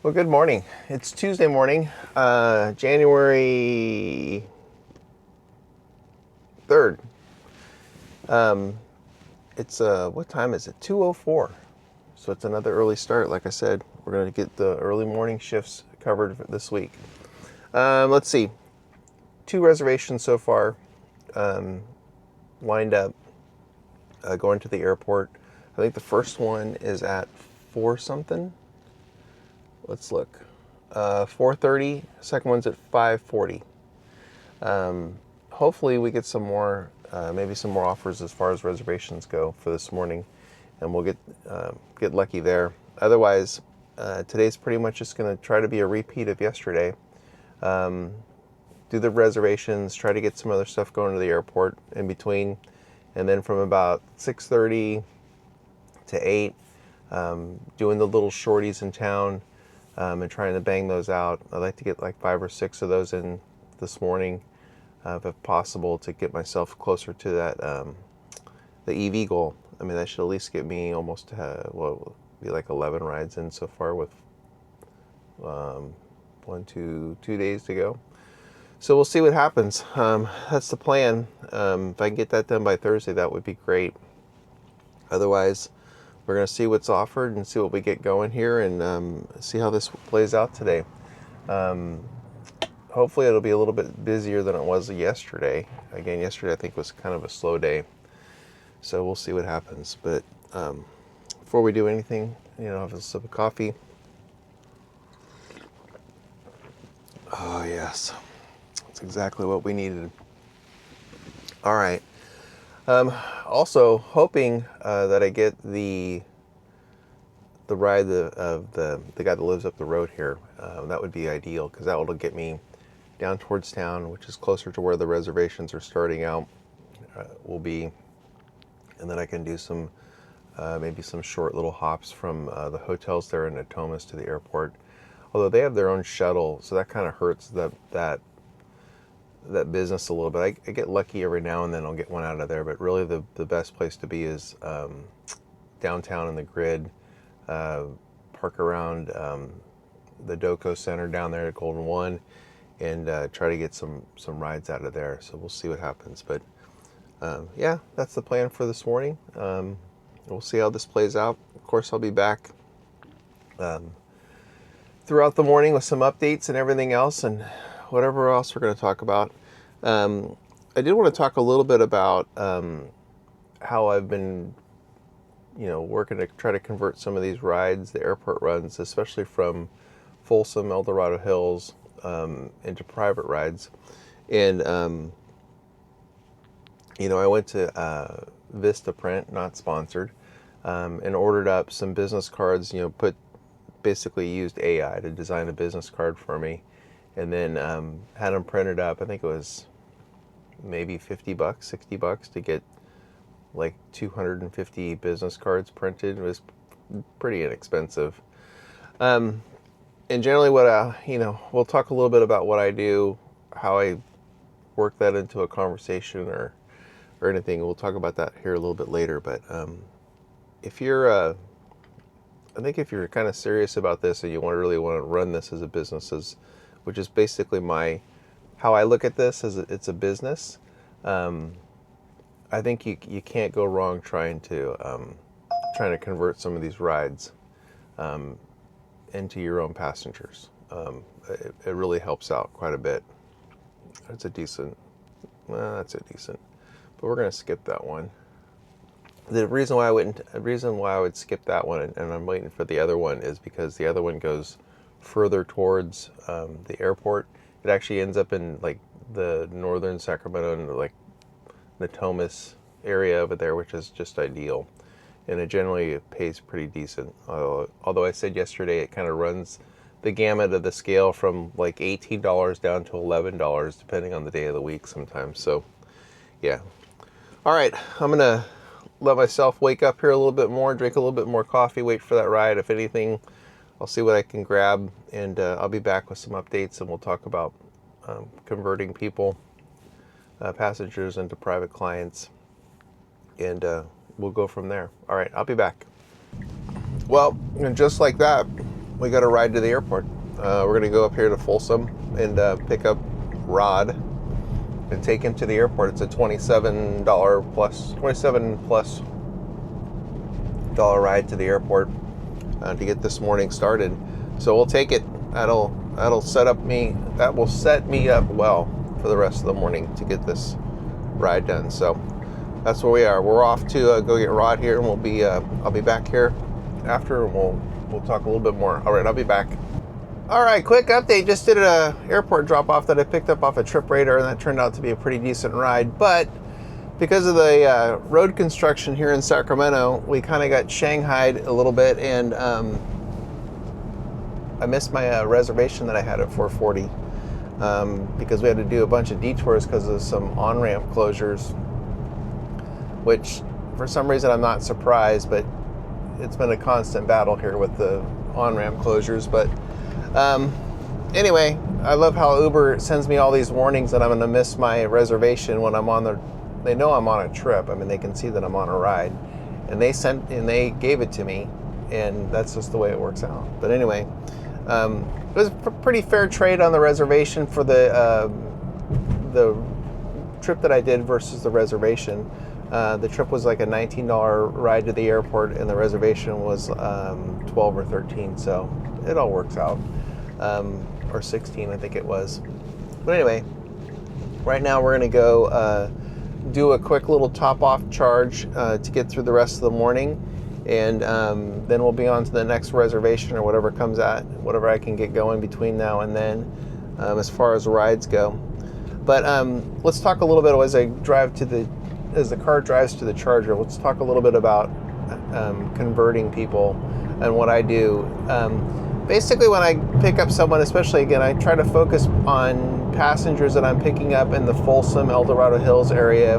Well, good morning. It's Tuesday morning, January 3rd. It's what time is it? 2:04. So it's another early start. Like I said, we're going to get the early morning shifts covered this week. Let's see. Two reservations so far lined up going to the airport. I think the first one is at 4 something. Let's look. 4:30. Second one's at 5:40. Hopefully we get some more, maybe some more offers as far as reservations go for this morning, and we'll get lucky there. Otherwise, today's pretty much just going to try to be a repeat of yesterday. Do the reservations, try to get some other stuff going to the airport in between, and then from about 6:30 to 8, doing the little shorties in town and trying to bang those out. I'd like to get like 5 or 6 of those in this morning, if possible, to get myself closer to that the EV goal. I mean, that should at least get me almost well, be like 11 rides in so far with 2 days to go. So we'll see what happens. That's the plan. If I can get that done by Thursday, that would be great. Otherwise, we're going to see what's offered and see what we get going here, and see how this plays out today. Hopefully it'll be a little bit busier than it was yesterday. Again, yesterday I think was kind of a slow day. So we'll see what happens. But before we do anything, have a sip of coffee. Oh, yes. That's exactly what we needed. All right. Also, hoping that I get the ride of the guy that lives up the road here. That would be ideal, because that will get me down towards town, which is closer to where the reservations are starting out, will be. And then I can do some, maybe some short little hops from the hotels there in Natomas to the airport. Although they have their own shuttle, so that kind of hurts that business a little bit. I get lucky every now and then I'll get one out of there, but really the best place to be is downtown in the grid, park around the Doco Center down there at Golden One, and try to get some rides out of there. So we'll see what happens. But yeah, that's the plan for this morning. We'll see how this plays out. Of course, I'll be back throughout the morning with some updates and everything else, and whatever else we're going to talk about. I did want to talk a little bit about how I've been, working to try to convert some of these rides, the airport runs, especially from Folsom, El Dorado Hills, into private rides. And, I went to Vistaprint, not sponsored, and ordered up some business cards, basically used AI to design a business card for me, and then had them printed up. I think it was maybe $50, $60 to get like 250 business cards printed. It was pretty inexpensive. And generally we'll talk a little bit about what I do, how I work that into a conversation or anything. We'll talk about that here a little bit later. But if you're I think if you're kind of serious about this and you really want to run this as a business, which is basically how I look at this, as it's a business, I think you can't go wrong trying to convert some of these rides into your own passengers. It really helps out quite a bit. That's a decent, but we're going to skip that one. The reason why I would skip that one, and I'm waiting for the other one, is because the other one goes further towards the airport. It actually ends up in like the northern Sacramento and like Natomas area over there, which is just ideal. And it generally pays pretty decent. Although I said yesterday it kind of runs the gamut of the scale from like $18 down to $11, depending on the day of the week sometimes. So yeah. All right, I'm going to let myself wake up here a little bit more, drink a little bit more coffee, wait for that ride. If anything, I'll see what I can grab, and I'll be back with some updates, and we'll talk about converting people, passengers, into private clients, and we'll go from there. All right, I'll be back. Well, and just like that, we got a ride to the airport. We're going to go up here to Folsom and pick up Rod and take him to the airport. It's a $27 plus dollar ride to the airport to get this morning started. So we'll take it. That will set me up well for the rest of the morning to get this ride done. So that's where we are. We're off to go get Rod here, and we'll be I'll be back here after, and we'll talk a little bit more. All right, I'll be back. All right, quick update. Just did an airport drop-off that I picked up off a Trip Radar, and that turned out to be a pretty decent ride. But because of the road construction here in Sacramento, we kind of got shanghaied a little bit, and I missed my reservation that I had at 4:40 because we had to do a bunch of detours because of some on-ramp closures, which for some reason I'm not surprised, but it's been a constant battle here with the on-ramp closures. But anyway, I love how Uber sends me all these warnings that I'm going to miss my reservation when I'm on they know I'm on a trip. I mean, they can see that I'm on a ride, and they gave it to me, and that's just the way it works out. But anyway, it was a pretty fair trade on the reservation for the trip that I did versus the reservation. The trip was like a $19 ride to the airport, and the reservation was 12 or 13, so it all works out. Or 16, I think it was. But anyway, right now we're going to go do a quick little top-off charge to get through the rest of the morning, and then we'll be on to the next reservation or whatever comes out, whatever I can get going between now and then as far as rides go. But let's talk a little bit as the car drives to the charger. Let's talk a little bit about converting people and what I do. Basically, when I pick up someone, especially again, I try to focus on passengers that I'm picking up in the Folsom, El Dorado Hills area.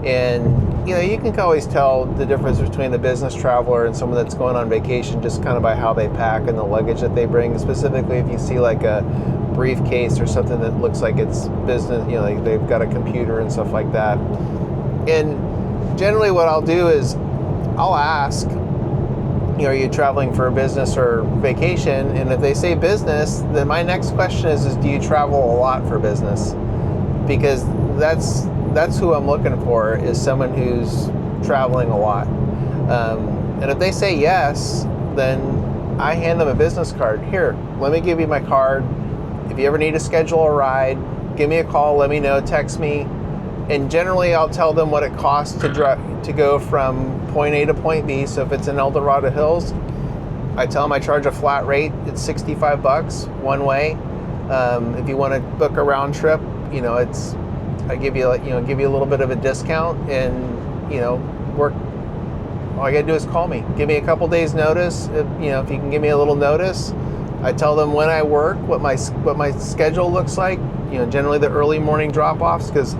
And you can always tell the difference between a business traveler and someone that's going on vacation just kind of by how they pack and the luggage that they bring. Specifically, if you see like a briefcase or something that looks like it's business, like they've got a computer and stuff like that. And generally what I'll do is I'll ask, are you traveling for a business or vacation? And if they say business, then my next question is do you travel a lot for business? Because that's who I'm looking for, is someone who's traveling a lot. And if they say yes, then I hand them a business card. Here, let me give you my card. If you ever need to schedule a ride, give me a call, let me know, text me. And generally I'll tell them what it costs to go from point A to point B. So if it's in El Dorado Hills, I tell them I charge a flat rate. It's $65 one way. If you want to book a round trip, I give you a little bit of a discount, and work. All you gotta do is call me. Give me a couple days notice. If you can give me a little notice, I tell them when I work, what my schedule looks like. Generally the early morning drop-offs, because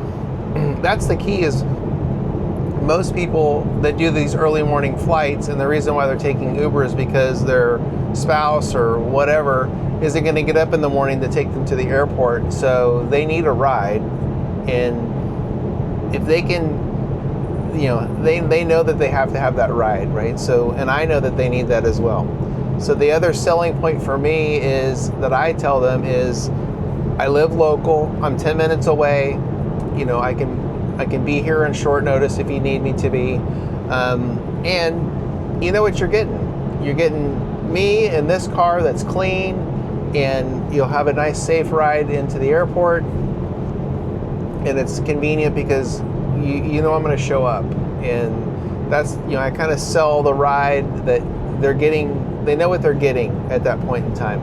that's the key. Is most people that do these early morning flights, and the reason why they're taking Uber is because their spouse or whatever isn't going to get up in the morning to take them to the airport, so they need a ride. And if they can, they know that they have to have that ride, right? So, and I know that they need that as well. So the other selling point for me is that I tell them is I live local, I'm 10 minutes away, I can be here on short notice if you need me to be. And you know what you're getting? You're getting me in this car that's clean, and you'll have a nice safe ride into the airport. And it's convenient because I'm going to show up. And that's, I kind of sell the ride that they're getting. They know what they're getting at that point in time.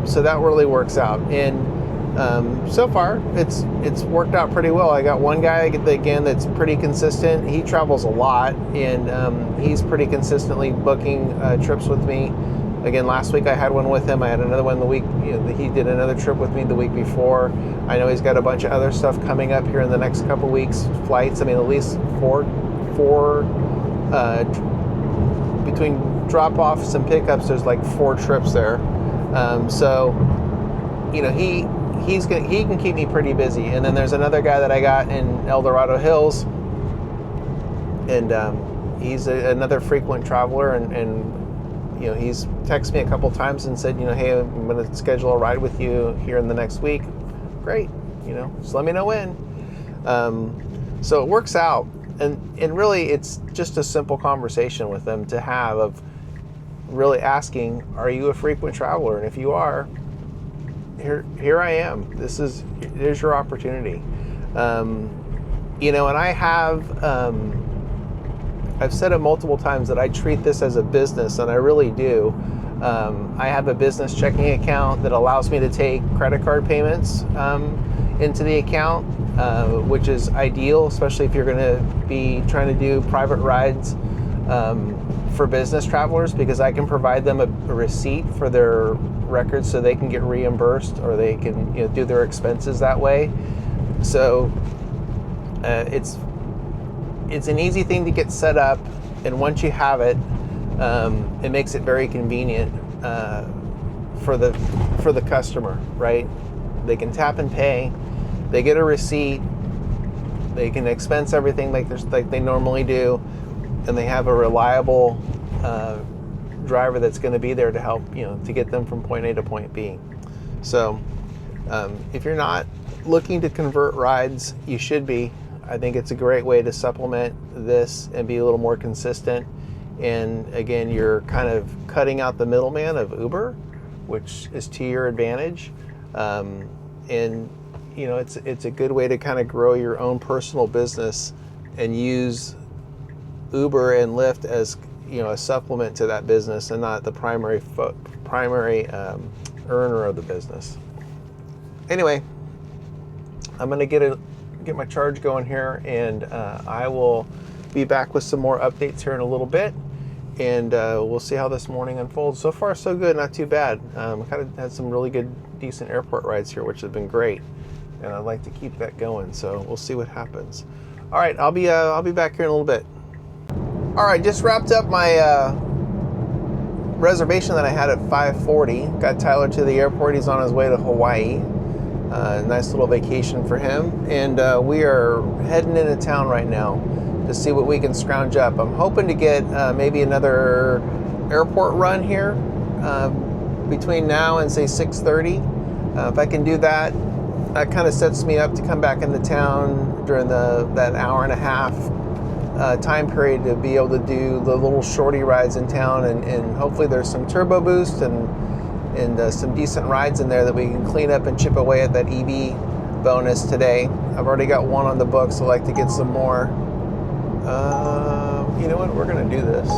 So that really works out. And so far, it's worked out pretty well. I got one guy, again, that's pretty consistent. He travels a lot, and he's pretty consistently booking trips with me. Again, last week I had one with him. I had another one the week, he did another trip with me the week before. I know he's got a bunch of other stuff coming up here in the next couple weeks, flights. I mean, at least four between drop-offs and pickups, there's like 4 trips there. So, he can keep me pretty busy. And then there's another guy that I got in El Dorado Hills, and he's another frequent traveler, and he's texted me a couple times and said, hey, I'm going to schedule a ride with you here in the next week. Great, just let me know when. So it works out, and really it's just a simple conversation with them to have of really asking, are you a frequent traveler? And if you are, here I am. Here's your opportunity. And I have, I've said it multiple times that I treat this as a business, and I really do. I have a business checking account that allows me to take credit card payments into the account, which is ideal, especially if you're going to be trying to do private rides for business travelers, because I can provide them a receipt for their records so they can get reimbursed, or they can do their expenses that way. So it's an easy thing to get set up, and once you have it, it makes it very convenient for the customer, right? They can tap and pay, they get a receipt, they can expense everything like they normally do, and they have a reliable driver that's going to be there to help, to get them from point A to point B. So if you're not looking to convert rides, you should be. I think it's a great way to supplement this and be a little more consistent. And again, you're kind of cutting out the middleman of Uber, which is to your advantage. And it's a good way to kind of grow your own personal business and use Uber and Lyft as a supplement to that business, and not the primary earner of the business. Anyway, I'm going to get my charge going here, and I will be back with some more updates here in a little bit, and we'll see how this morning unfolds. So far, so good, not too bad. I kind of had some really good, decent airport rides here, which have been great, and I'd like to keep that going. So we'll see what happens. All right, I'll be back here in a little bit. All right, just wrapped up my reservation that I had at 5:40. Got Tyler to the airport. He's on his way to Hawaii. Nice little vacation for him. And we are heading into town right now to see what we can scrounge up. I'm hoping to get maybe another airport run here between now and say 6:30. If I can do that, that kind of sets me up to come back into town during that hour and a half time period to be able to do the little shorty rides in town, and hopefully there's some turbo boost and some decent rides in there that we can clean up and chip away at that EV bonus today. I've already got one on the books. I'd like to get some more. You know what? We're going to do this.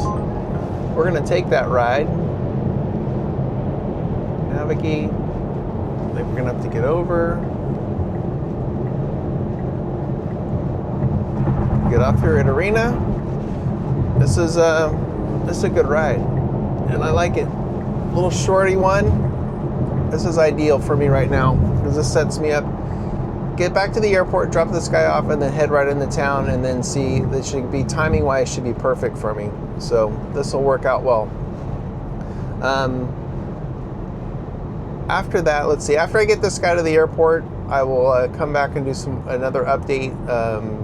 We're going to take that ride. Navigate. I think we're going to have to get over. Get off here at Arena. This is a good ride, and I like it. Little shorty one. This is ideal for me right now because this sets me up. Get back to the airport, drop this guy off, and then head right into town, and then see that should be timing wise should be perfect for me. So this will work out well. After that, let's see. After I get this guy to the airport, I will come back and do another update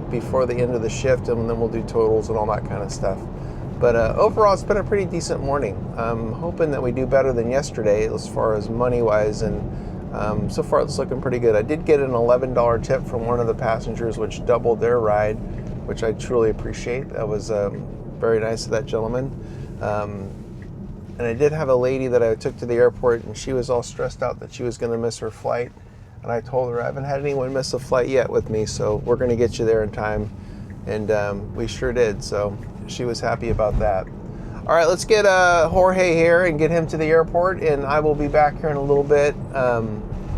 before the end of the shift, and then we'll do totals and all that kind of stuff. But overall, it's been a pretty decent morning. I'm hoping that we do better than yesterday as far as money-wise, and so far it's looking pretty good. I did get an $11 tip from one of the passengers, which doubled their ride, which I truly appreciate. That was very nice of that gentleman. And I did have a lady that I took to the airport, and she was all stressed out that she was going to miss her flight. And I told her I haven't had anyone miss a flight yet with me, so we're going to get you there in time. And we sure did, so she was happy about that. All right, let's get Jorge here and get him to the airport, and I will be back here in a little bit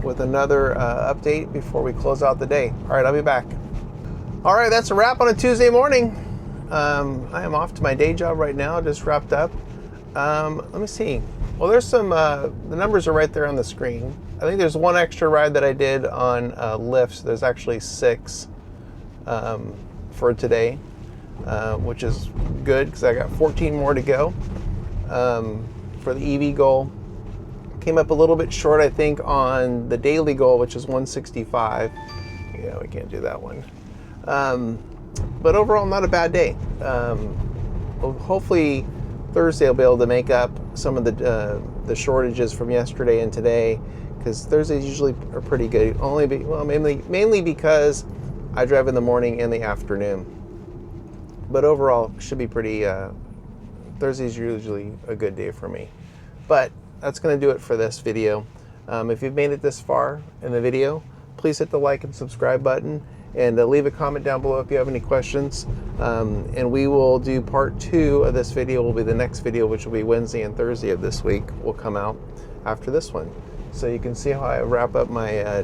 with another update before we close out the day. All right, I'll be back. All right, that's a wrap on a Tuesday morning. I am off to my day job right now, just wrapped up. Let me see. Well, there's some, the numbers are right there on the screen. I think there's one extra ride that I did on Lyft. So there's actually 6 for today, which is good because I got 14 more to go for the EV goal. Came up a little bit short, I think, on the daily goal, which is 165. Yeah, we can't do that one. But overall, not a bad day. Hopefully Thursday I'll be able to make up some of the shortages from yesterday and today, because Thursdays usually are pretty good. Mainly because I drive in the morning and the afternoon. But overall, should be pretty. Thursday's usually a good day for me. But that's going to do it for this video. If you've made it this far in the video, please hit the like and subscribe button, and leave a comment down below if you have any questions. And we will do part 2 of this video. Will be the next video, which will be Wednesday and Thursday of this week. Will come out after this one, so you can see how I wrap up my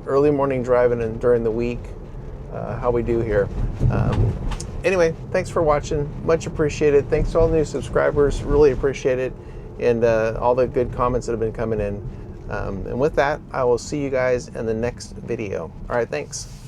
early morning driving and during the week, how we do here. Anyway, thanks for watching. Much appreciated. Thanks to all the new subscribers. Really appreciate it, and all the good comments that have been coming in. And with that, I will see you guys in the next video. All right, thanks.